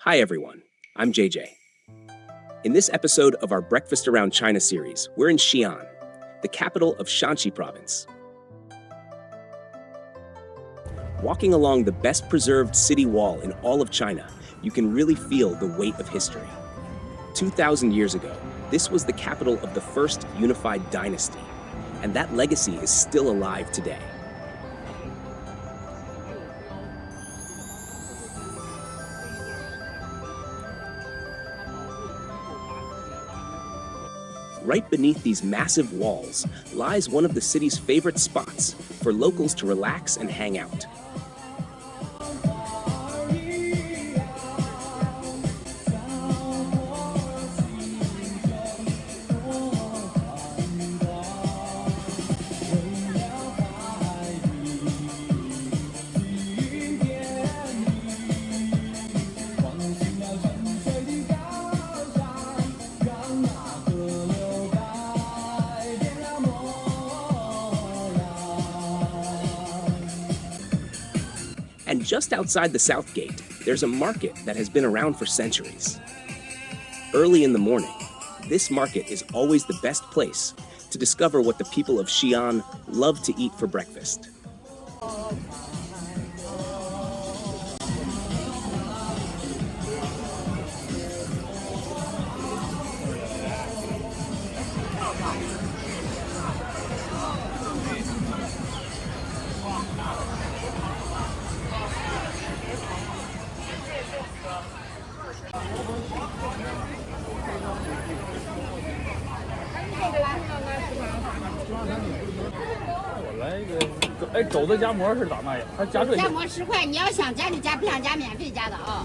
Hi everyone, I'm JJ. In this episode of our Breakfast Around China series, we're in Xi'an, the capital of Shanxi province. Walking along the best preserved city wall in all of China, you can really feel the weight of history. 2,000 years ago, this was the capital of the first unified dynasty, and that legacy is still alive today. Right beneath these massive walls lies one of the city's favorite spots for locals to relax and hang out. And just outside the South Gate, there's a market that has been around for centuries. Early in the morning, this market is always the best place to discover what the people of Xi'an love to eat for breakfast.肘子夹馍是咋卖呀？它夹这些。夹馍10块，你要想加就加，不想加免费加的啊。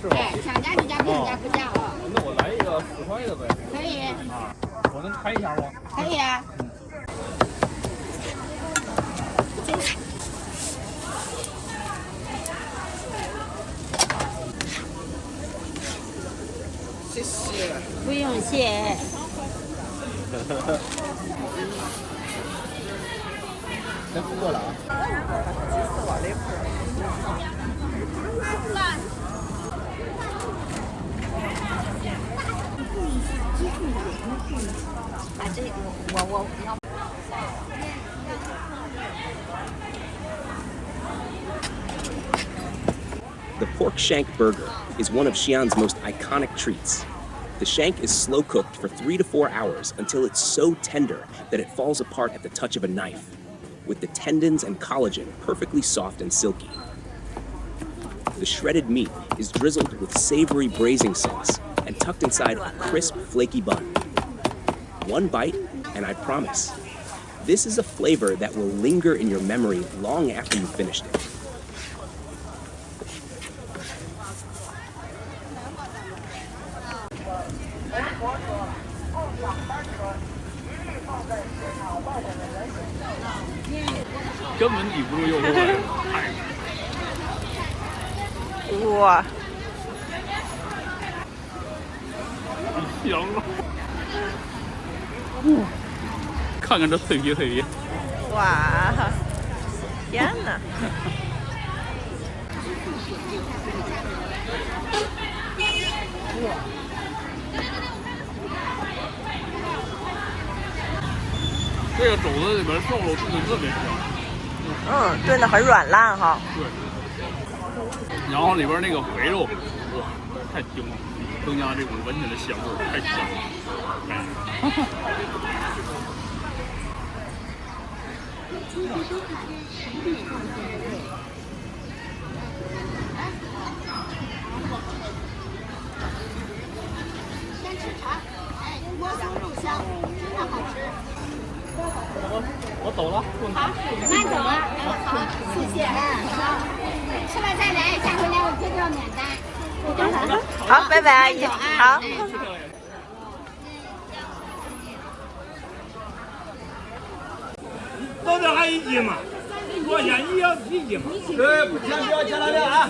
是吧？哎，想加就加，不想加不加啊。那我来一个4块的呗。可以。啊，我能开一下吗？可以啊。谢谢。不用谢。先付过了啊。把这个我要。The pork shank burger is one of Xi'an's most iconic treats. The shank is slow cooked for 3 to 4 hours until it's so tender that it falls apart at the touch of a knife, with the tendons and collagen perfectly soft and silky. The shredded meat is drizzled with savory braising sauce and tucked inside a crisp, flaky bun. One bite, and I promise, this is a flavor that will linger in your memory long after you've finished it.根本抵不住诱惑，太哇，香了！看看这脆皮脆皮，哇，天哪！这个肘子里边瘦肉炖的特别香。炖的很软烂哈。对，然后里边那个肥肉，哇，太香了，增加这种闻起来的香味，太香了。先吃茶，哎，锅香肉香，真的好吃。我走了。好，慢走了。好，谢谢。好，吃了再来，下回来我这就要免单。好，拜拜，阿姨。好。到这还一斤嘛？多少钱？你要1斤嘛？对，不钱不要钱了的啊！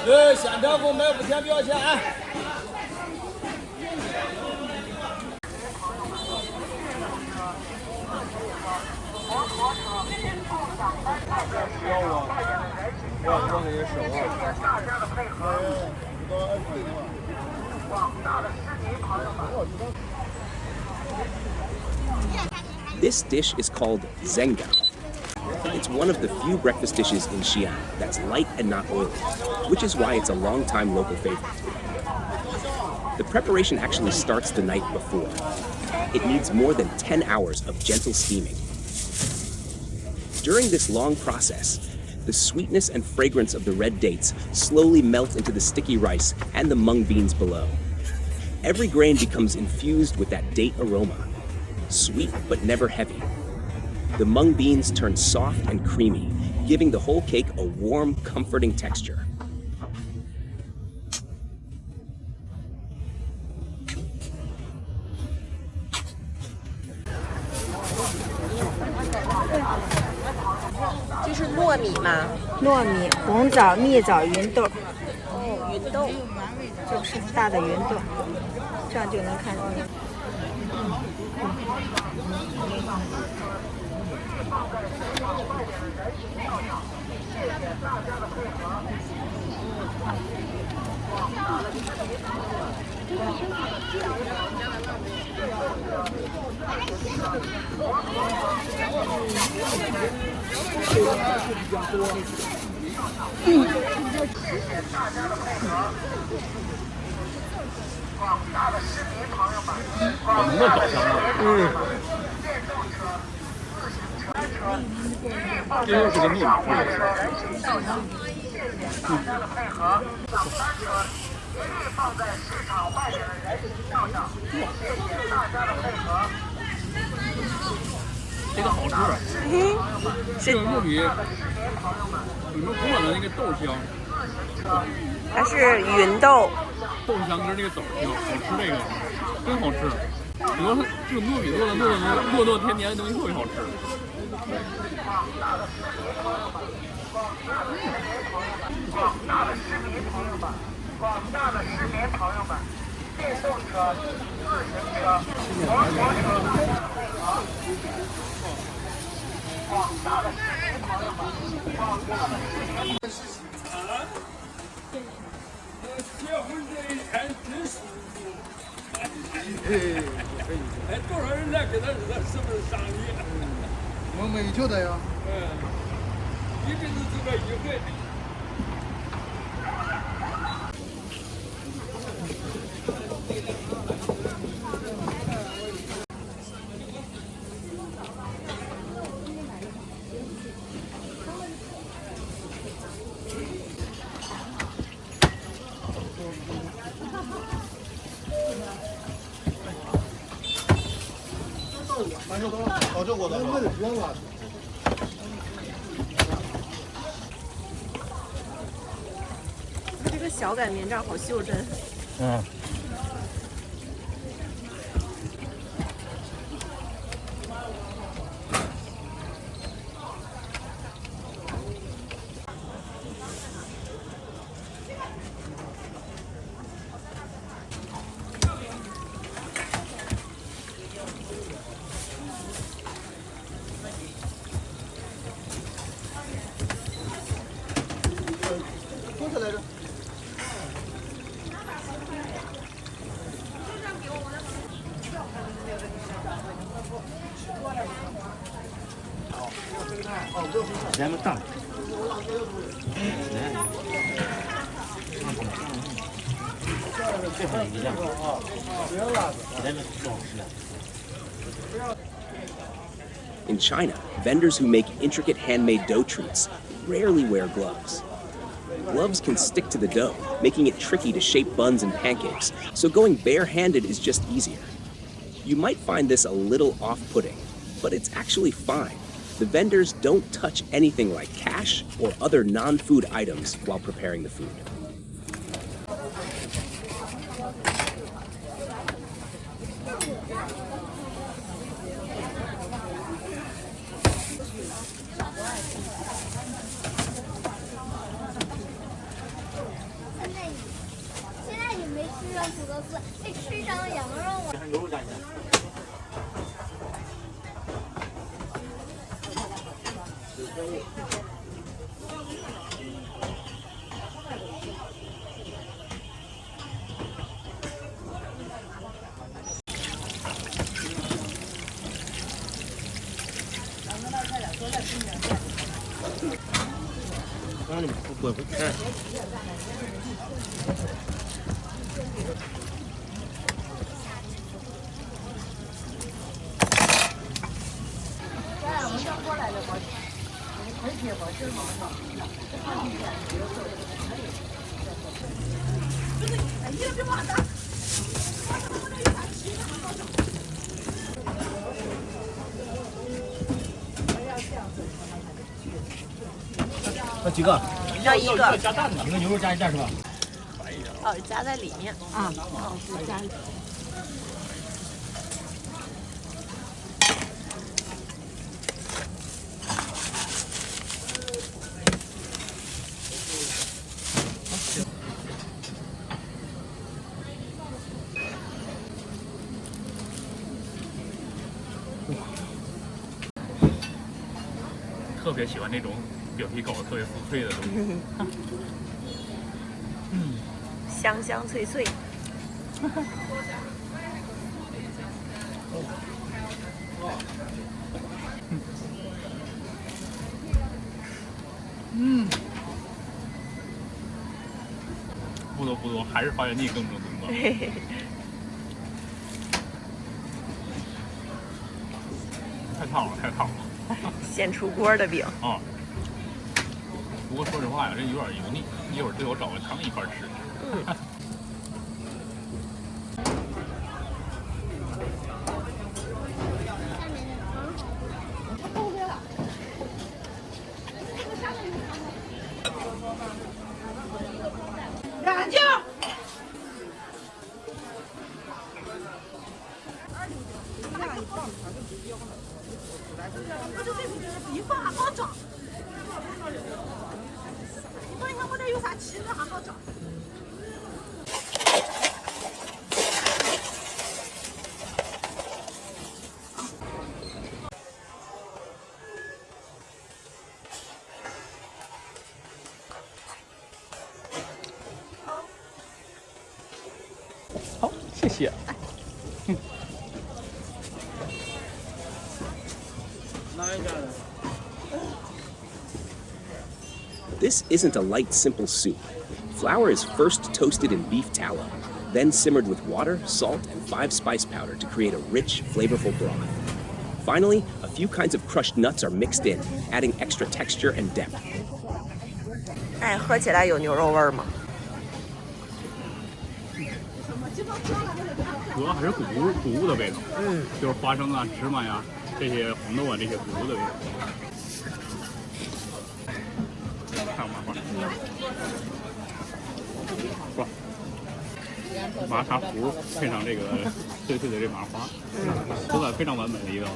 对，现场购买不钱不要钱啊！好。This dish is called zhenggao. It's one of the few breakfast dishes in Xi'an that's light and not oily, which is why it's a long-time local favorite. The preparation actually starts the night before. It needs more than 10 hours of gentle steaming. During this long process, the sweetness and fragrance of the red dates slowly melt into the sticky rice and the mung beans below. Every grain becomes infused with that date aroma, sweet but never heavy. The mung beans turn soft and creamy, giving the whole cake a warm, comforting texture.这是糯米吗？糯米、红枣、蜜枣、芸豆，哦，芸豆。就是大的芸豆，这样就能看出来。我们的早香啊。这又是个糯米这个好吃。这个糯米里面裹的那个豆香。它是芸豆。豆香跟这个枣香，好吃这个，真好吃。主要是这个糯米做的糯糯甜甜的东西特别好吃。广大的市民朋友们，电动车、自行车、摩托车配合。广大的市民朋友们，广大的市民。结婚这一天真舒服。多少人来给他是不是上礼？我们没觉得呀。一辈子就这一回。哦，这我的。它这个小擀面杖好袖珍。嗯。多少来着？咱们大。这会一样。咱们不好吃。In China, vendors who make intricate handmade dough treats rarely wear gloves. Gloves can stick to the dough, making it tricky to shape buns and pancakes, so going barehanded is just easier. You might find this a little off-putting, but it's actually fine. The vendors don't touch anything like cash or other non-food items while preparing the food. 会不吃。那几个？要一个，一个牛肉加一蛋是吧？哦，夹在里面。啊，哦，是加特别喜欢那种表皮搞得特别酥脆的东西。香香脆脆。不多不多，还是发源地更正宗的。太烫了，太烫了。现出锅的饼。啊。不过说实话呀，这有点油腻，一会儿对我找个汤一块吃。两斤。一放还好找，你说你看我这有啥旗子还好找。好，谢谢。This isn't a light, simple soup. Flour is first toasted in beef tallow, then simmered with water, salt, and 5 spice powder to create a rich, flavorful broth. Finally, a few kinds of crushed nuts are mixed in, adding extra texture and depth. 哎，喝起来有牛肉味儿吗？主要还是谷物的味道，就是花生啊、芝麻呀、这些红豆啊这些谷物的味道。看麻花，哇，麻茶糊配上这个脆脆的这麻花，口感非常完美的一道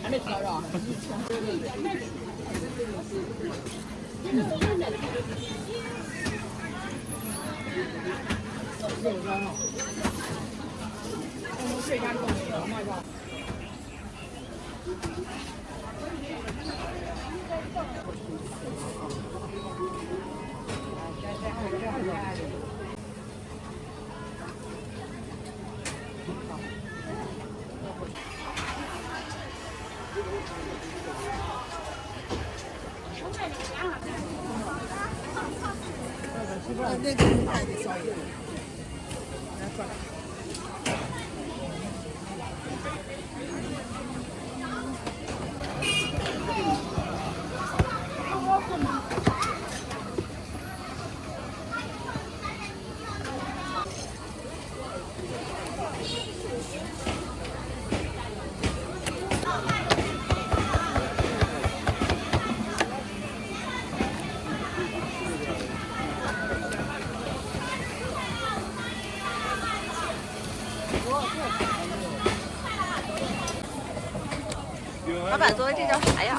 老板做的这叫啥呀？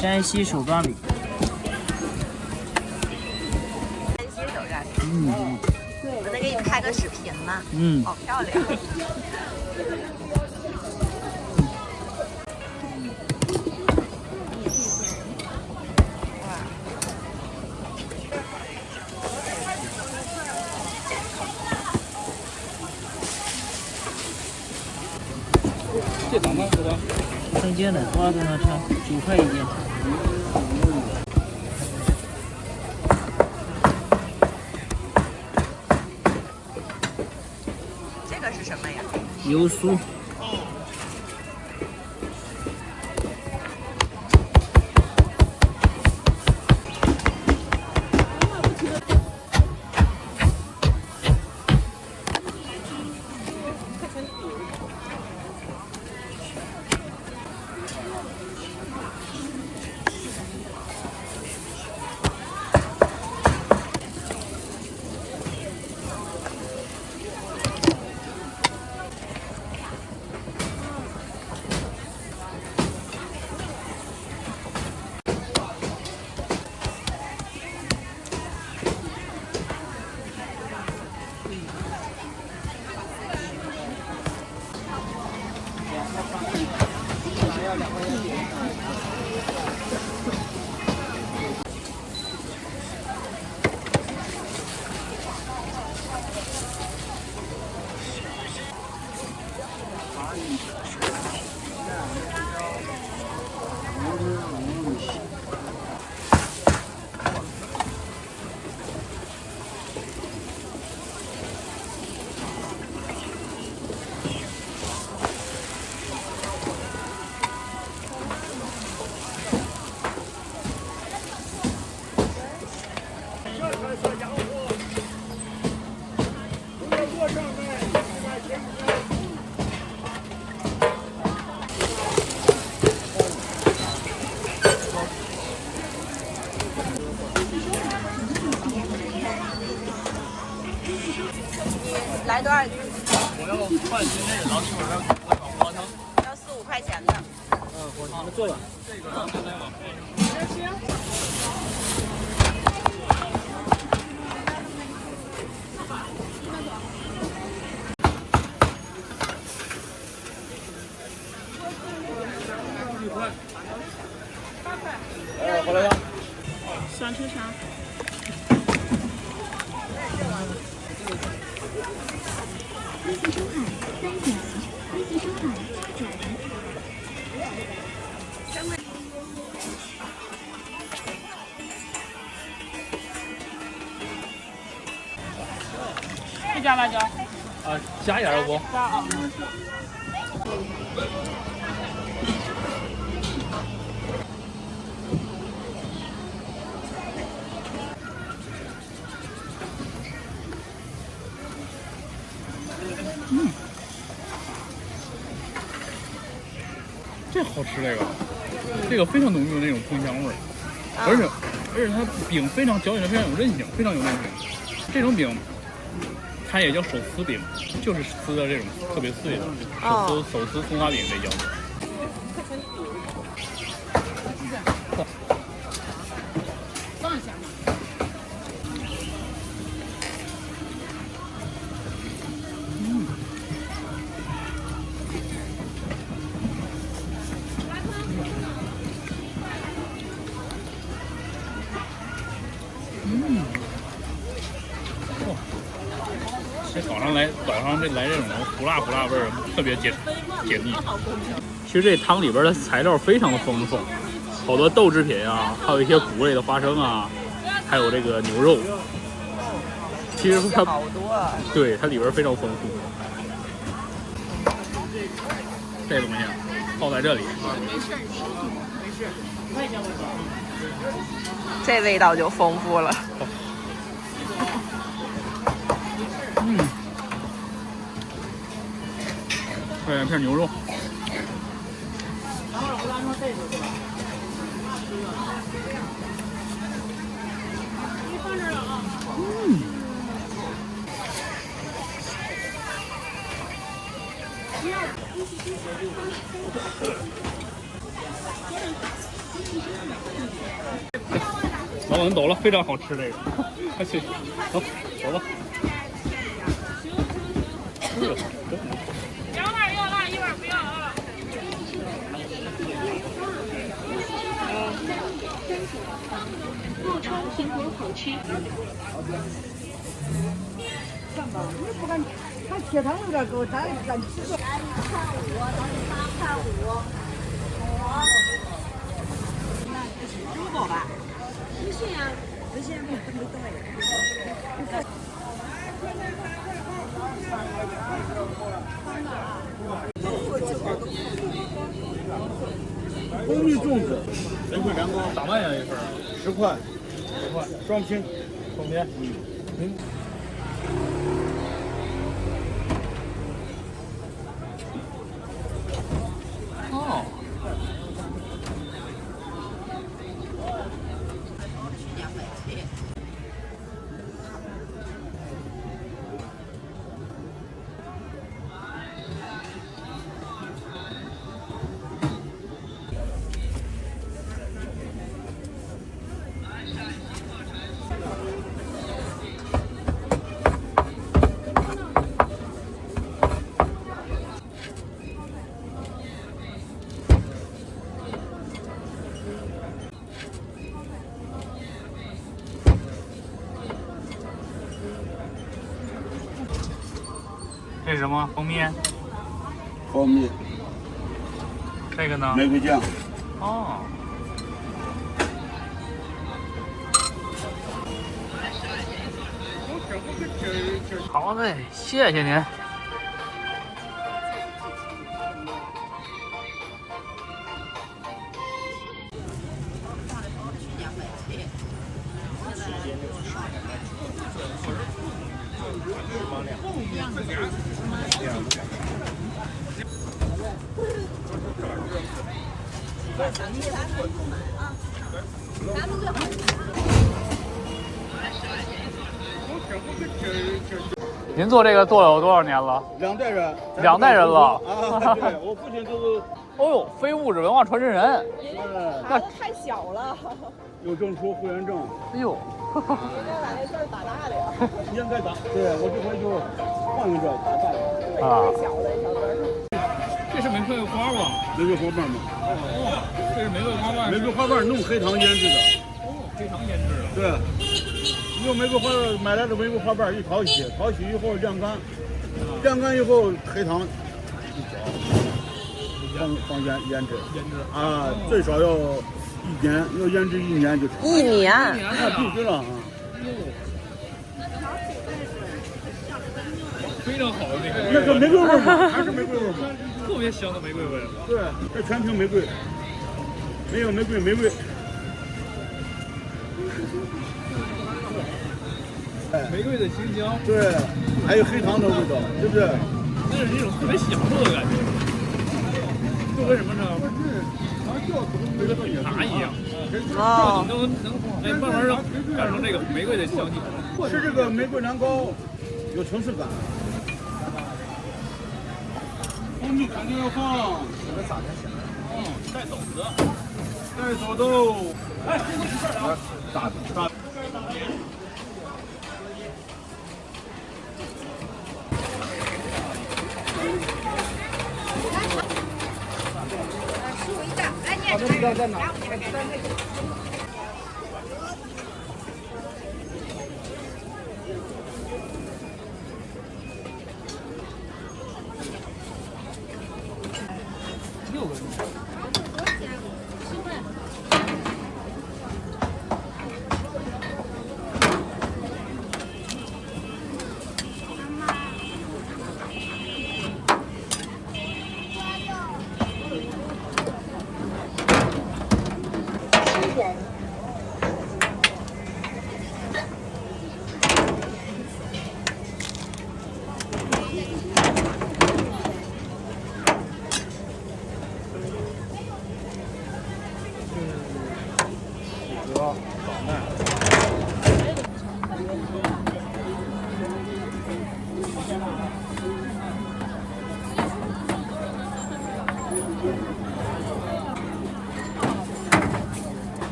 山西手抓米。山西手抓米。我能给你拍个视频吗？好漂亮。这咋卖的？生煎的，多少多少条？9块一斤。油酥。来多少？我要半斤那个，然后一会儿还有火汤，要4、5块钱的。那做吧。这个现在吧。哎，回来了。想吃啥？不加辣椒。啊，加一点要不？加啊。这好吃，这个非常浓郁的那种葱香味儿，而且它饼非常嚼起来非常有韧性，非常有韧性。这种饼它也叫手撕饼，就是撕的这种特别碎的手撕葱花饼这叫。早上这来这种胡辣味儿，特别解腻。其实这汤里边的材料非常的丰富，好多豆制品啊，还有一些谷类的花生啊，还有这个牛肉。其实它好多啊。对，它里边非常丰富。这东西泡在这里，这味道就丰富了。再来片牛肉。老板走了，非常好吃这个，快去，走吧。2碗要辣，1碗不要啊。洛川苹果口区。看吧，你不敢，他血糖有点高，咱敢吃个。1.5，当时8.5。那不行，支付宝吧？微信啊，微信没动哎。蜂蜜粽子玫瑰凉糕咋卖呀一份10块？10块，双拼。双拼。哦。这是什么？蜂蜜？蜂蜜。这个呢？玫瑰酱。哦。好嘞，谢谢您。您做这个做了有多少年了？2代人。2代人了。啊，对，我父亲都是。哦呦，非物质文化传承人。那太小了。有证书会员证。哎呦。应该把那字打大点。应该打。对，我这回就换一个打大点。啊。太小了，小字。这是玫瑰花吧？玫瑰花瓣吗？哦，这是玫瑰花瓣。玫瑰花瓣弄黑糖腌制的。哦，黑糖腌制的。对。用玫瑰花买来的玫瑰花瓣一淘洗，淘洗以后晾干，晾干以后黑糖一搅，放腌制啊，最少要1年，要腌制1年就成。1年？那必须了啊！非常好的那个。那个玫瑰味吗？还是玫瑰味吗？特别香的玫瑰味。对，这全凭玫瑰，没有玫瑰没味。玫瑰的清香，对，还有黑糖的味道，对不对？那是一种特别享受的感觉，就跟什么呢？就跟茶一样，哦，能慢慢让感受这个玫瑰的香气。吃这个玫瑰凉糕有层次感。蜂蜜肯定要放。这个咋的？带走的，带走豆。哎，打。在哪？6个人。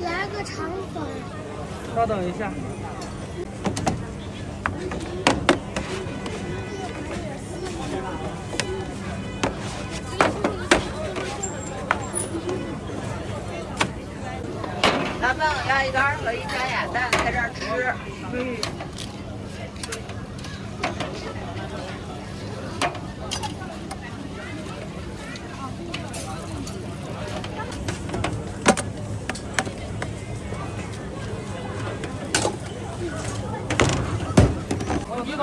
来个肠粉。稍等一下。咱们要一杆和一加鸭蛋在这儿吃。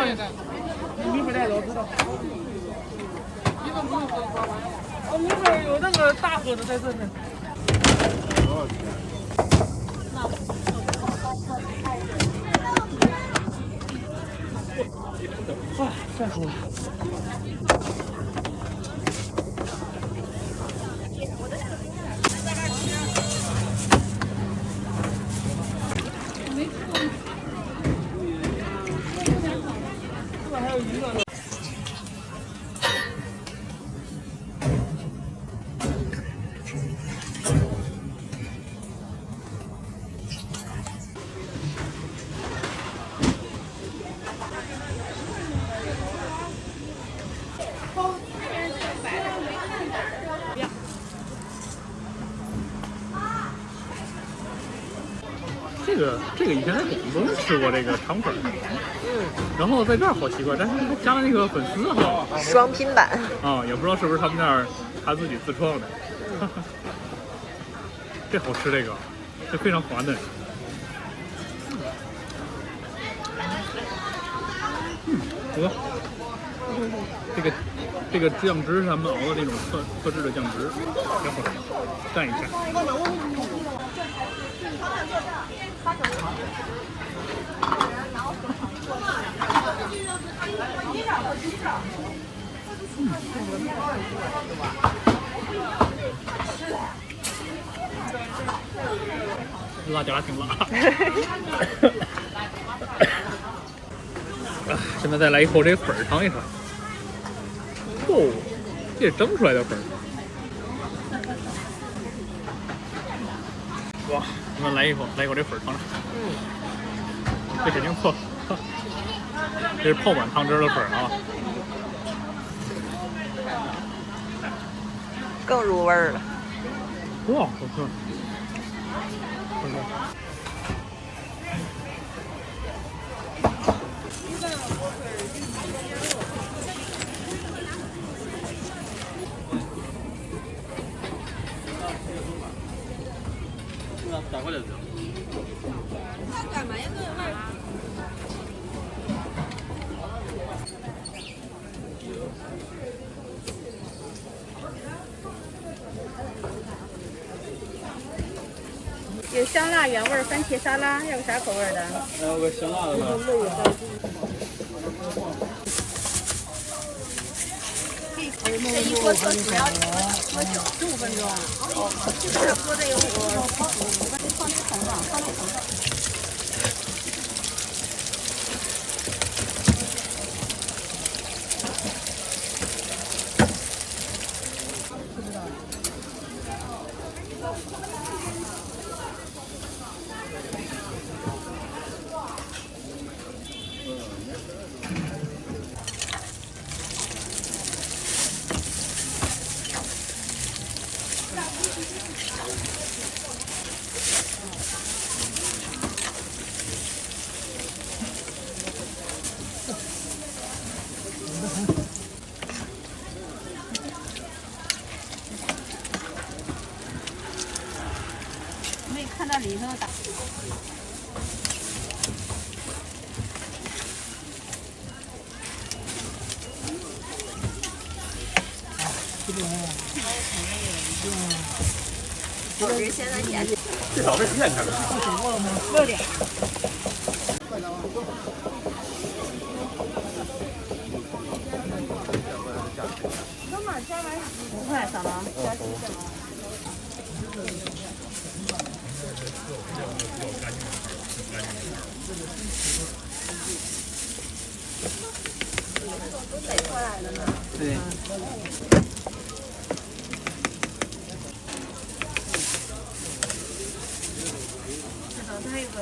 对的。你不带都知道。一个不用喝喝完。我明白有那个大盒子在这呢。多少钱？哇，太好了。还有鱼呢。这个以前在广东吃过这个肠粉，然后在这儿好奇怪，但是它加了那个粉丝哈，双拼版啊，也不知道是不是他们那儿他自己自创的。这好吃，这非常滑嫩。喝，这个酱汁是他们熬的那种特制的酱汁，挺好吃，蘸一下。辣椒挺辣。现在再来一口这粉儿尝一尝。哦，这是蒸出来的粉儿。哇，我们来一口这粉儿尝尝。这肯定错，这是泡满汤汁的粉儿啊。更入味儿了。哇，好吃！打过来的。干嘛呀？有香辣原味番茄沙拉，要个啥口味的？要个香辣的吧。这一锅车主要喝酒15分钟，这喝的有5放那桶上，放那桶上。没看到里头打。我是现在点。最少是10点开的。6点。5块扫码。都得过来了呢。对。这个。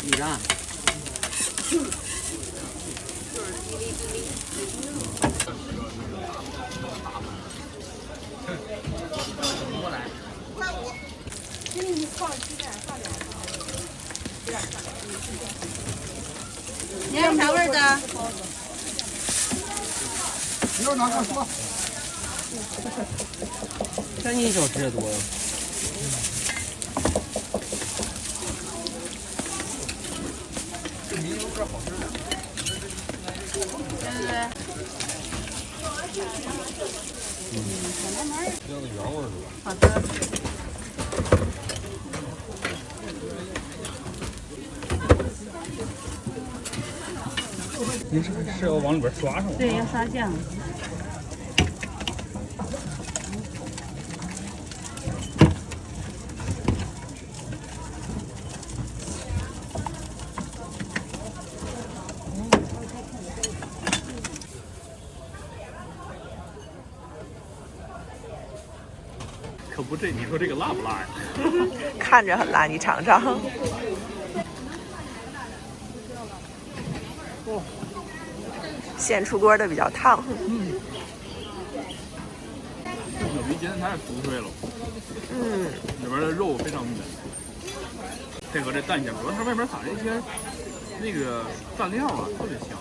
你的。过来。给你放鸡蛋，放2个。你要啥味儿的？要哪个说？像你小吃也多呀。对对对。要个原味儿的吧。好的。您是要往里边刷是吗？对，要刷酱。可不，你说这个辣不辣呀？看着很辣，你尝尝。现出锅的比较烫。小鱼今天太酥脆了。里边的肉非常嫩，配合这蛋香，主要它外面撒这些那个蘸料啊，特别香。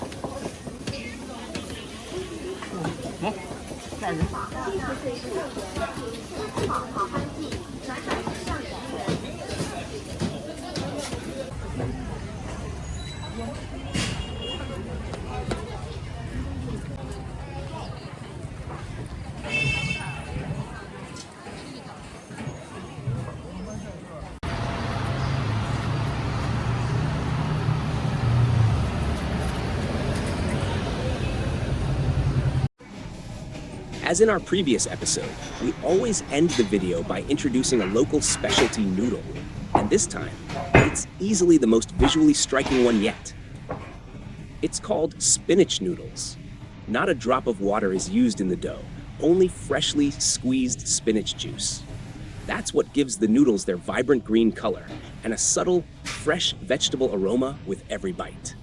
好，下一个。As in our previous episode, we always end the video by introducing a local specialty noodle. And this time, it's easily the most visually striking one yet. It's called spinach noodles. Not a drop of water is used in the dough, only freshly squeezed spinach juice. That's what gives the noodles their vibrant green color and a subtle, fresh vegetable aroma with every bite.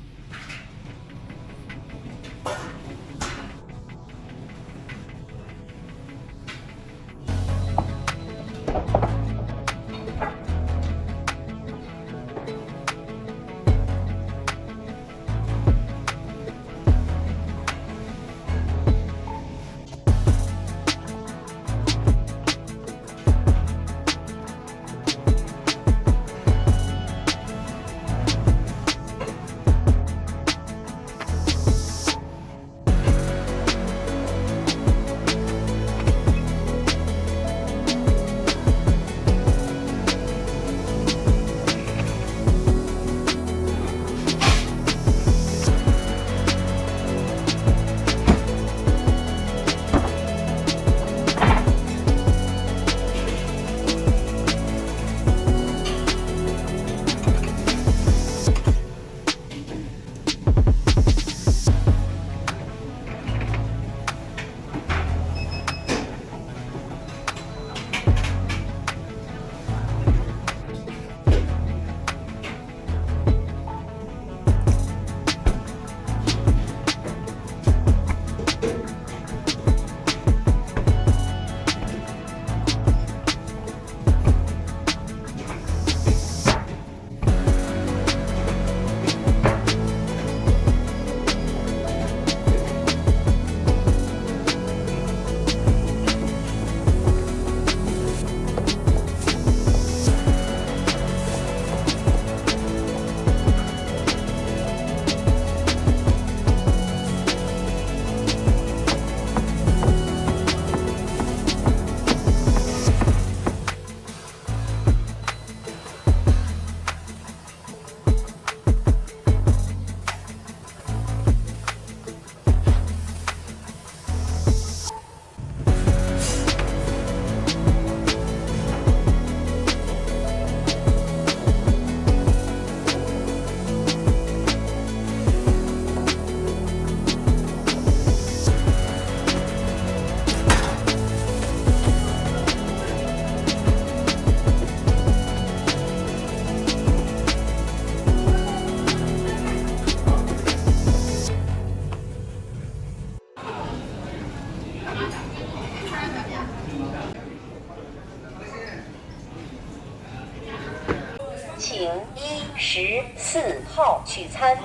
14号取餐。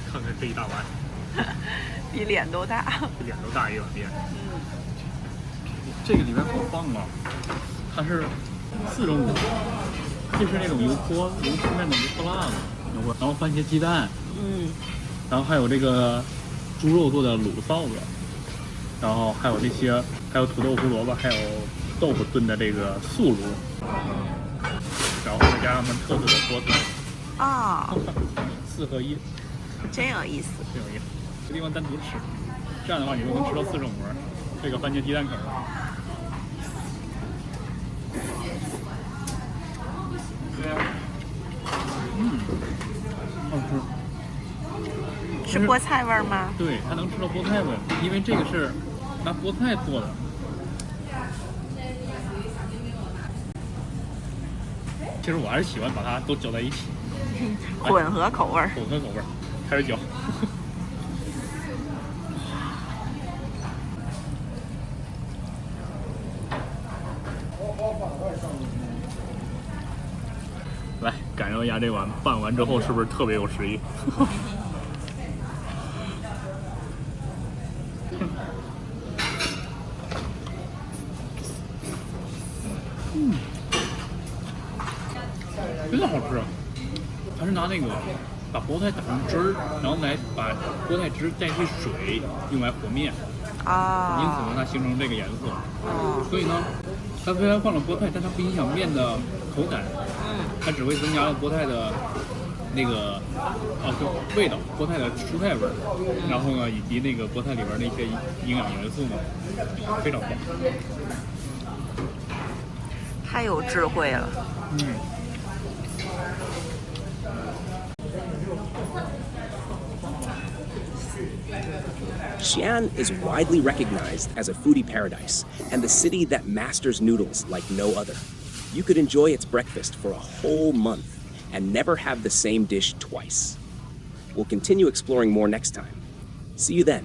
看看这一大碗，比脸都大。脸都大一碗面。这个里面好棒啊！它是4种卤，这是那种油泼面的油泼辣子，然后番茄鸡蛋，然后还有这个猪肉做的卤臊子，然后还有这些，还有土豆、胡萝卜，还有豆腐炖的这个素卤，然后再加上他们特色的菠菜。啊，4合1，真有意思。真有意思。这地方单独吃，这样的话你就能吃到4种味儿。这个番茄鸡蛋口的，好吃。是菠菜味儿吗？对，它能吃到菠菜味，因为这个是拿菠菜做的。其实我还是喜欢把它都搅在一起，混合口味儿。混合口味儿，开始搅。来感受一下这碗拌完之后是不是特别有食欲？真的好吃。它是拿那个把菠菜打成汁儿，然后来把菠菜汁代替水用来和面啊，因此呢它形成这个颜色。所以呢，它虽然放了菠菜，但它不影响面的口感。它只会增加了菠菜的那个就味道，菠菜的蔬菜味儿，然后呢以及那个菠菜里边那些营养元素呢，非常棒。太有智慧了。Xi'an is widely recognized as a foodie paradise and the city that masters noodles like no other. You could enjoy its breakfast for a whole month and never have the same dish twice. We'll continue exploring more next time. See you then.